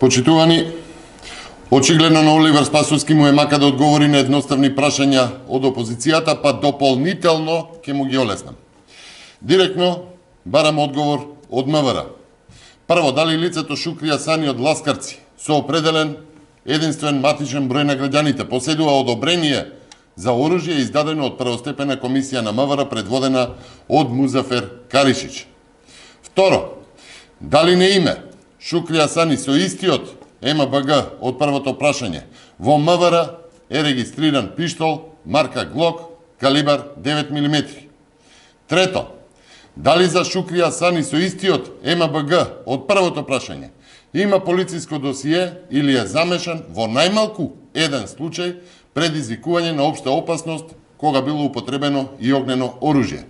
Почитувани, очигледно на Оливер Спасовски му е мака да одговори на едноставни прашања од опозицијата, па дополнително ќе му ги олеснам. Директно барам одговор од МВР. Прво, дали лицето Шукри Асани од Ласкарци со определен единствен матичен број на граѓаните поседува одобрение за оружје издадено од првостепена комисија на МВР предводена од Музафер Каришич. Второ, дали на име Шукри Асани со истиот МБГ од првото прашање во МВР е регистриран пиштол марка Глок калибар 9 мм. Трето, дали за Шукри Асани со истиот МБГ од првото прашање има полициско досие или е замешан во најмалку еден случај предизвикување на општа опасност кога било употребено и огнено оружје.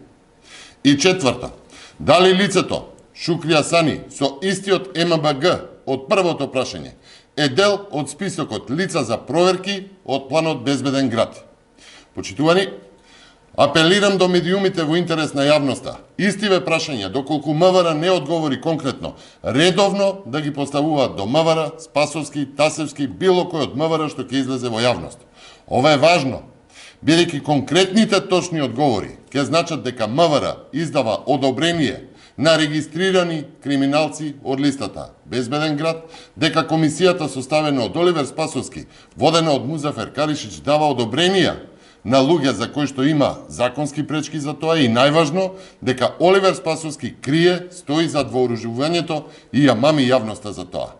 И четврто, дали лицето Шукри Асани со истиот МБГ од првото прашање е дел од списокот лица за проверки од планот Безбеден град. Почитувани, апелирам до медиумите во интерес на јавноста. Истиве прашања, доколку МВР не одговори конкретно, редовно да ги поставуваат до МВР, Спасовски, Тасевски, било кој од МВР што ќе излезе во јавност. Ова е важно, бидејќи конкретните точни одговори ќе значат дека МВР издава одобрение на регистрирани криминалци од листата Безбеден град, дека комисијата составена од Оливер Спасовски, водена од Музафер Каришич, дава одобренија на луѓе за кои што има законски пречки за тоа и најважно, дека Оливер Спасовски крие, стои зад вооружувањето и ја мами јавноста за тоа.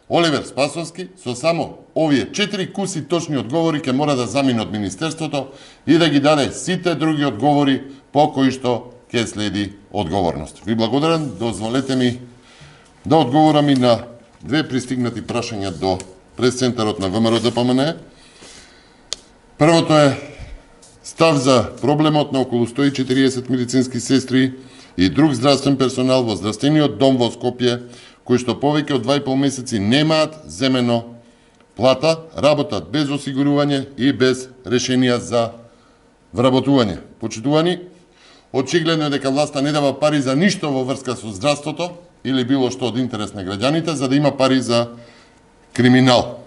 Оливер Спасовски со само овие 4 куси точни одговори ќе мора да замине од Министерството и да ги даде сите други одговори по кои што ќе следи одговорност. Ви благодарам, дозволете ми да одговорам и на две пристигнати прашања до прес-центарот на ВМРО ДПМН. Првото е став за проблемот на околу 140 медицински сестри и друг здравствен персонал во здравствениот дом во Скопје, кои што повеќе од 2,5 месеци немаат земено плата, работат без осигурување и без решенија за вработување. Почитувани, очигледно е дека власта не дава пари за ништо во врска со здравството или било што од интерес на граѓаните, за да има пари за криминал.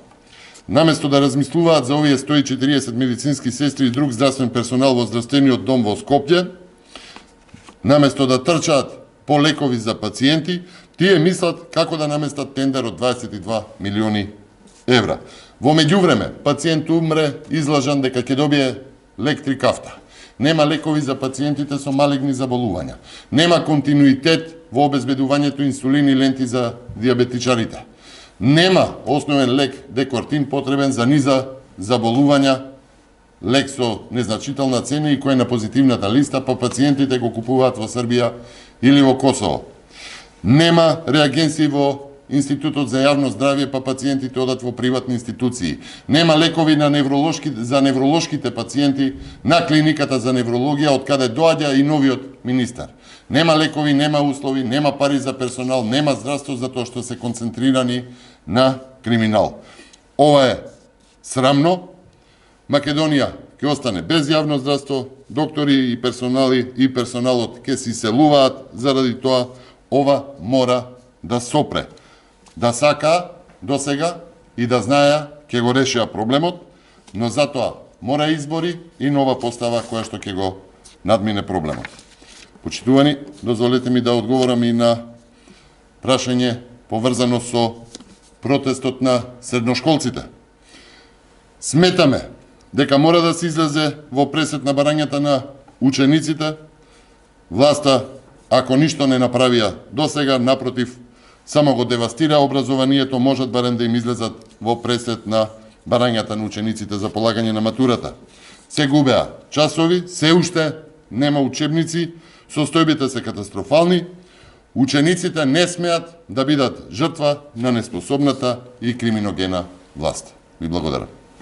Наместо да размислуваат за овие 140 медицински сестри и друг здравствен персонал во здравствениот дом во Скопје, наместо да трчаат по лекови за пациенти, тие мислат како да наместат тендер од 22 милиони евра. Во меѓувреме, пациент умре излажан дека ќе добие лек 3 кафта. Нема лекови за пациентите со малигни заболувања. Нема континуитет во обезбедувањето инсулини ленти за диабетичарите. Нема основен лек Декортин потребен за низа заболувања, лек со незначителна цена и кој е на позитивната листа, па пациентите го купуваат во Србија или во Косово. Нема реагенции во Институтот за јавно здравје, па пациентите одат во приватни институции. Нема лекови за невролошките пациенти на клиниката за неврологија, од каде доаѓа и новиот министар. Нема лекови, нема услови, нема пари за персонал, нема здравство затоа што се концентрирани на криминал. Ова е срамно. Македонија ќе остане без јавно здравство, доктори и персоналот ќе се иселуваат, заради тоа ова мора да сопре. Да сака до сега и да знаја ќе го решија проблемот, но затоа мора избори и нова постава која што ќе го надмине проблемот. Почитувани, дозволете ми да одговорам и на прашање поврзано со протестот на средношколците. Сметаме дека мора да се излезе во пресет на барањата на учениците. Власта, ако ништо не направија до сега, напротив, само го девастира образованието, можат барем да им излезат во пресет на барањата на учениците за полагање на матурата. Се губеа часови, се уште нема учебници, состојбите се катастрофални, учениците не смеат да бидат жртва на неспособната и криминогена власт. Ви благодарам.